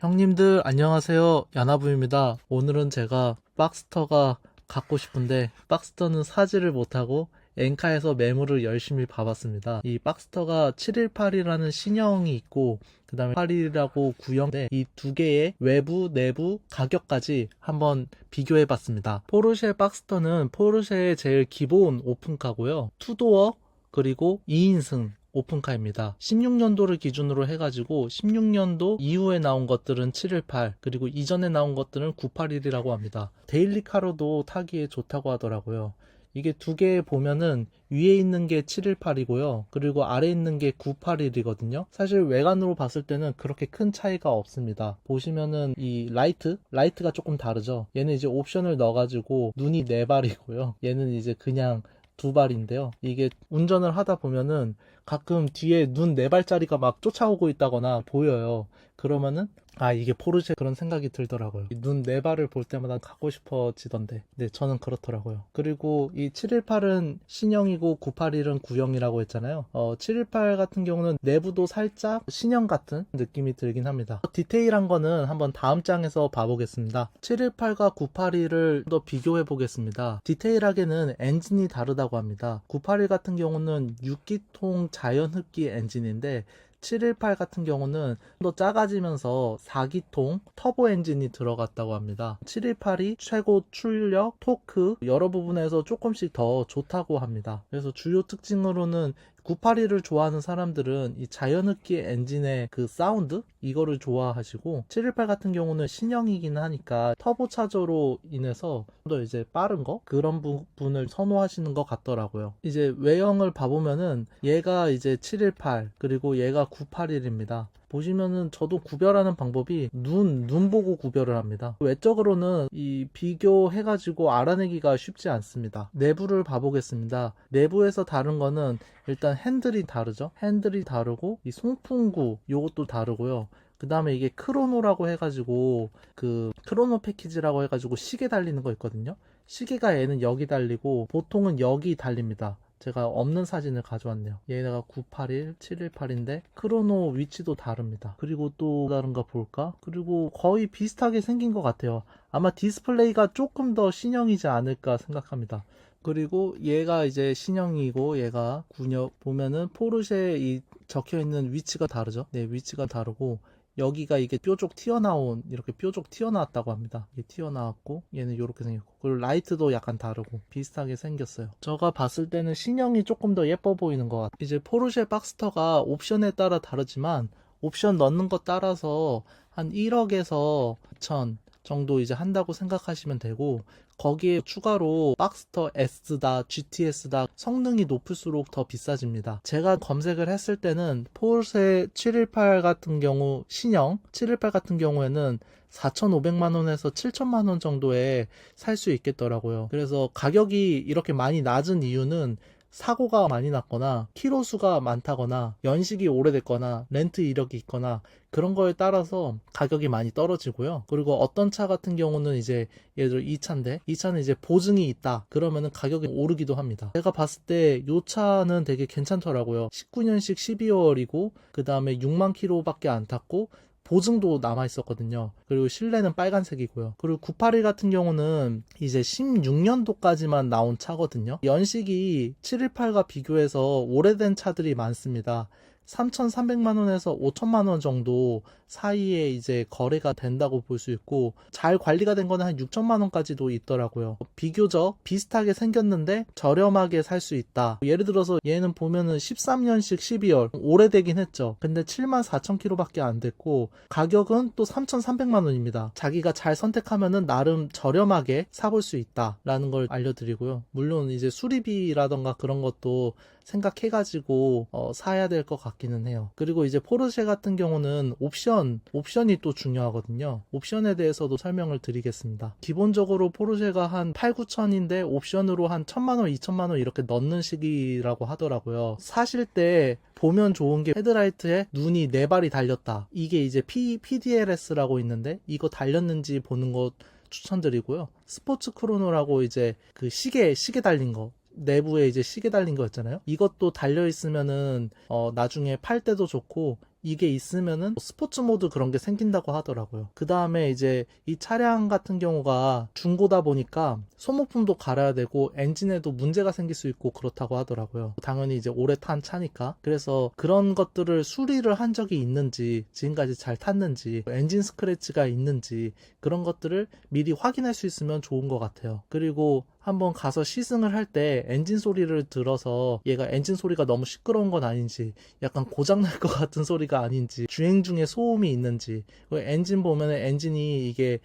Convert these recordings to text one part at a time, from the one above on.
형님들 안녕하세요. 야나부입니다. 오늘은 제가 박스터가 갖고 싶은데 박스터는 사지를 못하고 엔카에서 매물을 열심히 봐봤습니다. 이 박스터가 718이라는 신형이 있고 그 다음에 8일이라고 구형인데 이 두 개의 외부 내부 가격까지 한번 비교해봤습니다. 포르쉐 박스터는 포르쉐의 제일 기본 오픈카고요. 투도어 그리고 2인승 오픈카입니다. 16년도를 기준으로 해가지고 16년도 이후에 나온 것들은 718 그리고 이전에 나온 것들은 981이라고 합니다. 데일리카로도 타기에 좋다고 하더라고요. 이게 두 개 보면은 위에 있는 게 718이고요. 그리고 아래에 있는 게 981이거든요. 사실 외관으로 봤을 때는 그렇게 큰 차이가 없습니다. 보시면은 이 라이트가 조금 다르죠. 얘는 이제 옵션을 넣어가지고 눈이 4발이고요. 얘는 이제 그냥 2발인데요. 이게 운전을 하다 보면은 가끔 뒤에 눈 4발짜리가 막 쫓아오고 있다거나 보여요. 그러면은 이게 포르쉐 그런 생각이 들더라고요. 눈 4발을 볼 때마다 갖고 싶어지던데. 네, 저는 그렇더라고요. 그리고 이 718은 신형이고 981은 구형이라고 했잖아요. 718 같은 경우는 내부도 살짝 신형 같은 느낌이 들긴 합니다. 디테일한 거는 한번 다음 장에서 봐보겠습니다. 718과 981을 더 비교해 보겠습니다. 디테일하게는 엔진이 다르다고 합니다. 981 같은 경우는 6기통 자연흡기 엔진인데 718 같은 경우는 더 작아지면서 4기통 터보 엔진이 들어갔다고 합니다. 718이 최고 출력, 토크 여러 부분에서 조금씩 더 좋다고 합니다. 그래서 주요 특징으로는 981을 좋아하는 사람들은 이 자연흡기 엔진의 그 사운드 이거를 좋아하시고 718 같은 경우는 신형이긴 하니까 터보 차저로 인해서 더 이제 빠른 거 그런 부분을 선호하시는 것 같더라고요. 이제 외형을 봐보면은 얘가 이제 718 그리고 얘가 981입니다. 보시면은 저도 구별하는 방법이 눈 보고 구별을 합니다. 외적으로는 이 비교해가지고 알아내기가 쉽지 않습니다. 내부를 봐보겠습니다. 내부에서 다른 거는 일단 핸들이 다르죠. 핸들이 다르고 이 송풍구 요것도 다르고요. 그 다음에 이게 크로노라고 해가지고 그 크로노 패키지라고 해가지고 시계 달리는 거 있거든요. 시계가 얘는 여기 달리고 보통은 여기 달립니다. 제가 없는 사진을 가져왔네요. 얘네가 981, 718인데 크로노 위치도 다릅니다. 그리고 또 다른가 볼까? 그리고 거의 비슷하게 생긴 것 같아요. 아마 디스플레이가 조금 더 신형이지 않을까 생각합니다. 그리고 얘가 이제 신형이고 얘가 군역 보면은 포르쉐에 이 적혀있는 위치가 다르죠. 네, 위치가 다르고 여기가 이게 뾰족 튀어나온 이렇게 뾰족 튀어나왔다고 합니다. 이게 튀어나왔고 얘는 이렇게 생겼고 그리고 라이트도 약간 다르고 비슷하게 생겼어요. 제가 봤을 때는 신형이 조금 더 예뻐 보이는 것 같아요. 이제 포르쉐 박스터가 옵션에 따라 다르지만 옵션 넣는 것 따라서 한 1억에서 2천 정도 이제 한다고 생각하시면 되고 거기에 추가로 박스터 S다, GTS다 성능이 높을수록 더 비싸집니다. 제가 검색을 했을 때는 포르쉐 718 같은 경우 신형 718 같은 경우에는 4,500만원에서 7천만원 정도에 살 수 있겠더라고요. 그래서 가격이 이렇게 많이 낮은 이유는 사고가 많이 났거나 키로수가 많다거나 연식이 오래됐거나 렌트 이력이 있거나 그런 거에 따라서 가격이 많이 떨어지고요. 그리고 어떤 차 같은 경우는 이제 예를 들어 이 차인데 이 차는 이제 보증이 있다 그러면은 가격이 오르기도 합니다. 제가 봤을 때 이 차는 되게 괜찮더라고요. 19년식 12월이고 그 다음에 6만 킬로밖에 안 탔고 보증도 남아있었거든요. 그리고 실내는 빨간색이고요. 그리고 981 같은 경우는 이제 16년도까지만 나온 차거든요. 연식이 718과 비교해서 오래된 차들이 많습니다. 3,300만원에서 5천만원 정도 사이에 이제 거래가 된다고 볼 수 있고 잘 관리가 된 거는 한 6천만원까지도 있더라고요. 비교적 비슷하게 생겼는데 저렴하게 살 수 있다. 예를 들어서 얘는 보면은 13년식 12월 오래되긴 했죠. 근데 7만 4천 킬로밖에 안 됐고 가격은 또 3,300만원입니다. 자기가 잘 선택하면은 나름 저렴하게 사볼 수 있다라는 걸 알려드리고요. 물론 이제 수리비라던가 그런 것도 생각해가지고 사야 될 것 같기는 해요. 그리고 이제 포르쉐 같은 경우는 옵션이 또 중요하거든요. 옵션에 대해서도 설명을 드리겠습니다. 기본적으로 포르쉐가 한 8, 9천인데 옵션으로 한 1,000만원, 2천만원 이렇게 넣는 식이라고 하더라고요. 사실 때 보면 좋은 게 헤드라이트에 눈이 4발이 달렸다. 이게 이제 PDLS라고 있는데 이거 달렸는지 보는 것 추천드리고요. 스포츠 크로노라고 이제 그 시계 달린 거 내부에 이제 시계 달린 거 있잖아요. 이것도 달려 있으면은 나중에 팔 때도 좋고 이게 있으면은 스포츠 모드 그런 게 생긴다고 하더라고요. 그 다음에 이제 이 차량 같은 경우가 중고다 보니까 소모품도 갈아야 되고 엔진에도 문제가 생길 수 있고 그렇다고 하더라고요. 당연히 이제 오래 탄 차니까. 그래서 그런 것들을 수리를 한 적이 있는지, 지금까지 잘 탔는지, 엔진 스크래치가 있는지 그런 것들을 미리 확인할 수 있으면 좋은 것 같아요. 그리고 한번 가서 시승을 할 때 엔진 소리를 들어서 얘가 엔진 소리가 너무 시끄러운 건 아닌지, 약간 고장날 것 같은 소리가 아닌지, 주행 중에 소음이 있는지, 엔진 보면은 엔진이 이게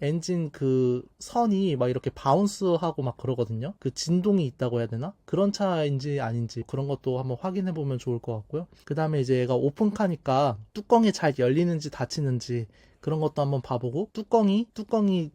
엔진 그 선이 막 이렇게 바운스하고 막 그러거든요. 그 진동이 있다고 해야 되나? 그런 차인지 아닌지 그런 것도 한번 확인해 보면 좋을 것 같고요. 그 다음에 이제 얘가 오픈카니까 뚜껑이 잘 열리는지 닫히는지 그런 것도 한번 봐보고, 뚜껑이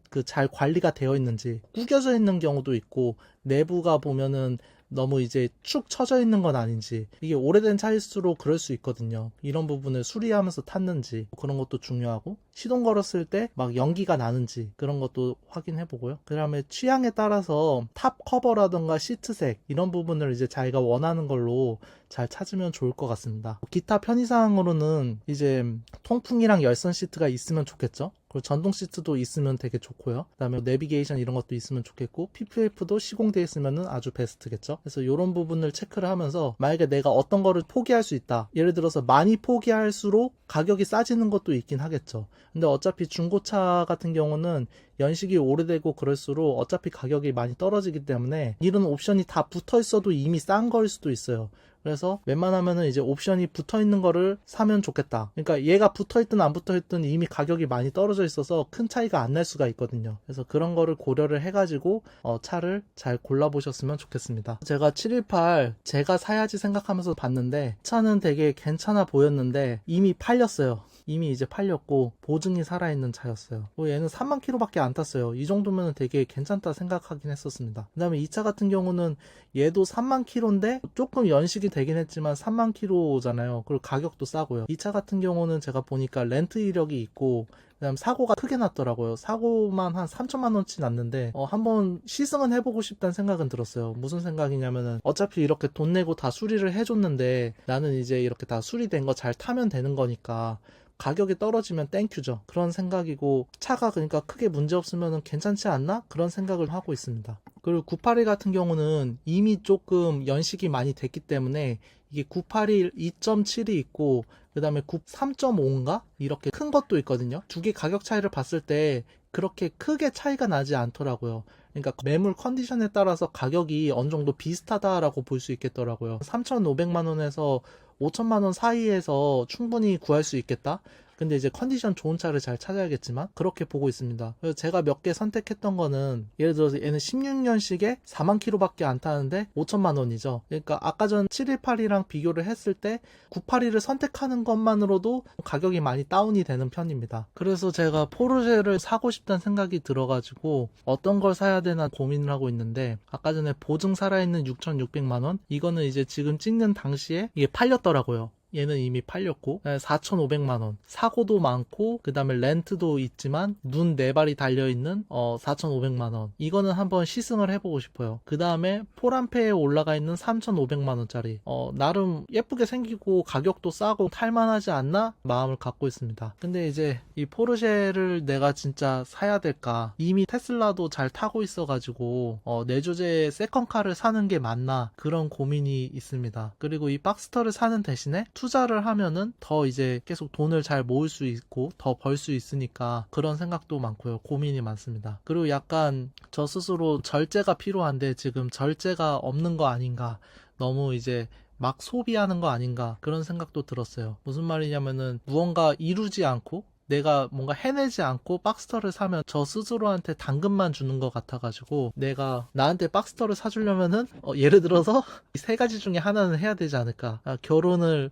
그 잘 관리가 되어 있는지, 구겨져 있는 경우도 있고 내부가 보면은 너무 이제 축 처져 있는 건 아닌지, 이게 오래된 차일수록 그럴 수 있거든요. 이런 부분을 수리하면서 탔는지 그런 것도 중요하고, 시동 걸었을 때 막 연기가 나는지 그런 것도 확인해 보고요. 그 다음에 취향에 따라서 탑 커버라던가 시트색 이런 부분을 이제 자기가 원하는 걸로 잘 찾으면 좋을 것 같습니다. 기타 편의사항으로는 이제 통풍이랑 열선 시트가 있으면 좋겠죠. 그리고 전동 시트도 있으면 되게 좋고요. 그 다음에 내비게이션 이런 것도 있으면 좋겠고, PPF도 시공되어 있으면 아주 베스트겠죠. 그래서 이런 부분을 체크를 하면서 만약에 내가 어떤 거를 포기할 수 있다, 예를 들어서 많이 포기할수록 가격이 싸지는 것도 있긴 하겠죠. 근데 어차피 중고차 같은 경우는 연식이 오래되고 그럴수록 어차피 가격이 많이 떨어지기 때문에 이런 옵션이 다 붙어 있어도 이미 싼 거일 수도 있어요. 그래서 웬만하면은 이제 옵션이 붙어 있는 거를 사면 좋겠다. 그러니까 얘가 붙어 있든 안 붙어 있든 이미 가격이 많이 떨어져 있어서 큰 차이가 안 날 수가 있거든요. 그래서 그런 거를 고려를 해가지고 차를 잘 골라보셨으면 좋겠습니다. 제가 718 제가 사야지 생각하면서 봤는데 차는 되게 괜찮아 보였는데 이미 팔렸어요. 이미 이제 팔렸고 보증이 살아있는 차였어요. 얘는 3만 킬로밖에 안 탔어요. 이 정도면 되게 괜찮다 생각하긴 했었습니다. 그 다음에 이 차 같은 경우는 얘도 3만 킬로인데 조금 연식이 되긴 했지만 3만 킬로잖아요. 그리고 가격도 싸고요. 이 차 같은 경우는 제가 보니까 렌트 이력이 있고, 그다음 사고가 크게 났더라고요. 사고만 한 3천만 원치 났는데 한번 시승은 해보고 싶다는 생각은 들었어요. 무슨 생각이냐면은 어차피 이렇게 돈 내고 다 수리를 해줬는데 나는 이제 이렇게 다 수리된 거 잘 타면 되는 거니까 가격이 떨어지면 땡큐죠. 그런 생각이고, 차가 그러니까 크게 문제 없으면 괜찮지 않나? 그런 생각을 하고 있습니다. 그리고 981 같은 경우는 이미 조금 연식이 많이 됐기 때문에 이게 981 2.7이 있고 그 다음에 3.5인가? 이렇게 큰 것도 있거든요. 두 개 가격 차이를 봤을 때 그렇게 크게 차이가 나지 않더라고요. 그러니까 매물 컨디션에 따라서 가격이 어느 정도 비슷하다라고 볼 수 있겠더라고요. 3,500만 원에서 5천만 원 사이에서 충분히 구할 수 있겠다. 근데 이제 컨디션 좋은 차를 잘 찾아야겠지만 그렇게 보고 있습니다. 그래서 제가 몇 개 선택했던 거는, 예를 들어서 얘는 16년식에 4만 킬로밖에 안 타는데 5천만 원이죠. 그러니까 아까 전 718이랑 비교를 했을 때 981을 선택하는 것만으로도 가격이 많이 다운이 되는 편입니다. 그래서 제가 포르쉐를 사고 싶다는 생각이 들어가지고 어떤 걸 사야 되나 고민을 하고 있는데, 아까 전에 보증 살아있는 6,600만 원, 이거는 이제 지금 찍는 당시에 이게 팔렸더라고요. 얘는 이미 팔렸고, 4,500만원, 사고도 많고 그 다음에 렌트도 있지만 눈 4발이 달려있는 4,500만원, 이거는 한번 시승을 해보고 싶어요. 그 다음에 포란페에 올라가 있는 3,500만원짜리 나름 예쁘게 생기고 가격도 싸고 탈만하지 않나 마음을 갖고 있습니다. 근데 이제 이 포르쉐를 내가 진짜 사야 될까, 이미 테슬라도 잘 타고 있어가지고 내조제 세컨카를 사는 게 맞나, 그런 고민이 있습니다. 그리고 이 박스터를 사는 대신에 투자를 하면은 더 이제 계속 돈을 잘 모을 수 있고 더 벌 수 있으니까 그런 생각도 많고요. 고민이 많습니다. 그리고 약간 저 스스로 절제가 필요한데 지금 절제가 없는 거 아닌가, 너무 이제 막 소비하는 거 아닌가, 그런 생각도 들었어요. 무슨 말이냐면은 무언가 이루지 않고 내가 뭔가 해내지 않고 박스터를 사면 저 스스로한테 당근만 주는 것 같아가지고, 내가 나한테 박스터를 사주려면은 예를 들어서 이 세 가지 중에 하나는 해야 되지 않을까. 결혼을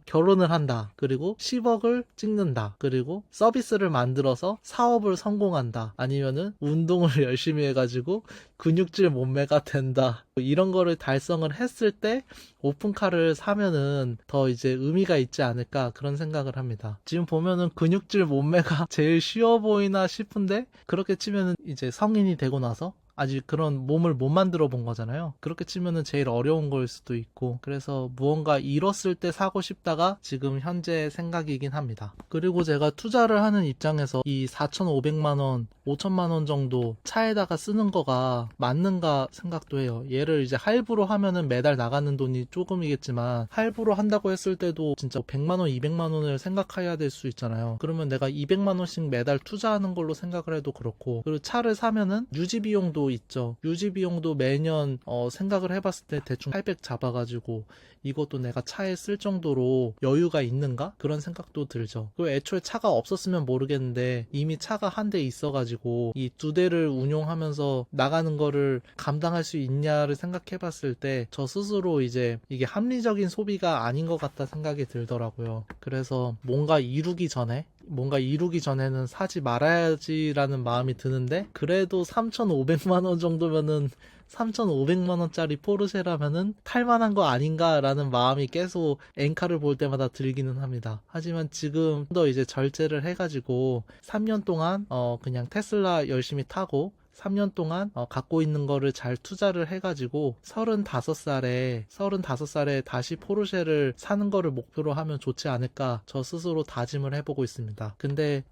한다, 그리고 10억을 찍는다, 그리고 서비스를 만들어서 사업을 성공한다, 아니면은 운동을 열심히 해가지고 근육질 몸매가 된다, 이런 거를 달성을 했을 때 오픈카를 사면은 더 이제 의미가 있지 않을까, 그런 생각을 합니다. 지금 보면은 근육질 몸매가 제일 쉬워 보이나 싶은데, 그렇게 치면은 이제 성인이 되고 나서 아직 그런 몸을 못 만들어 본 거잖아요. 그렇게 치면은 제일 어려운 거일 수도 있고, 그래서 무언가 잃었을 때 사고 싶다가 지금 현재 생각이긴 합니다. 그리고 제가 투자를 하는 입장에서 이 4,500만 원, 5천만 원 정도 차에다가 쓰는 거가 맞는가 생각도 해요. 얘를 이제 할부로 하면은 매달 나가는 돈이 조금이겠지만, 할부로 한다고 했을 때도 진짜 100만 원, 200만 원을 생각해야 될 수 있잖아요. 그러면 내가 200만 원씩 매달 투자하는 걸로 생각을 해도 그렇고, 그리고 차를 사면은 유지 비용도 있죠. 유지 비용도 매년 생각을 해봤을 때 대충 800 잡아가지고 이것도 내가 차에 쓸 정도로 여유가 있는가? 그런 생각도 들죠. 그리고 애초에 차가 없었으면 모르겠는데 이미 차가 한 대 있어가지고 이 두 대를 운용하면서 나가는 거를 감당할 수 있냐를 생각해봤을 때 저 스스로 이제 이게 합리적인 소비가 아닌 것 같다 생각이 들더라고요. 그래서 뭔가 이루기 전에는 사지 말아야지라는 마음이 드는데, 그래도 3,500만 원 정도면은 3,500만 원짜리 포르쉐라면은 탈만한 거 아닌가라는 마음이 계속 엔카를 볼 때마다 들기는 합니다. 하지만 지금 더 이제 절제를 해가지고 3년 동안 그냥 테슬라 열심히 타고 3년 동안 갖고 있는 거를 잘 투자를 해가지고 35살에 다시 포르쉐를 사는 거를 목표로 하면 좋지 않을까 저 스스로 다짐을 해보고 있습니다. 근데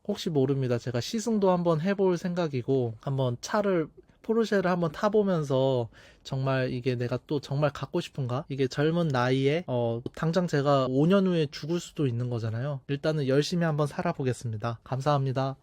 혹시 모릅니다. 제가 시승도 한번 해볼 생각이고, 한번 포르쉐를 한번 타보면서 정말 이게 내가 또 정말 갖고 싶은가? 이게 젊은 나이에 당장 제가 5년 후에 죽을 수도 있는 거잖아요. 일단은 열심히 한번 살아보겠습니다. 감사합니다.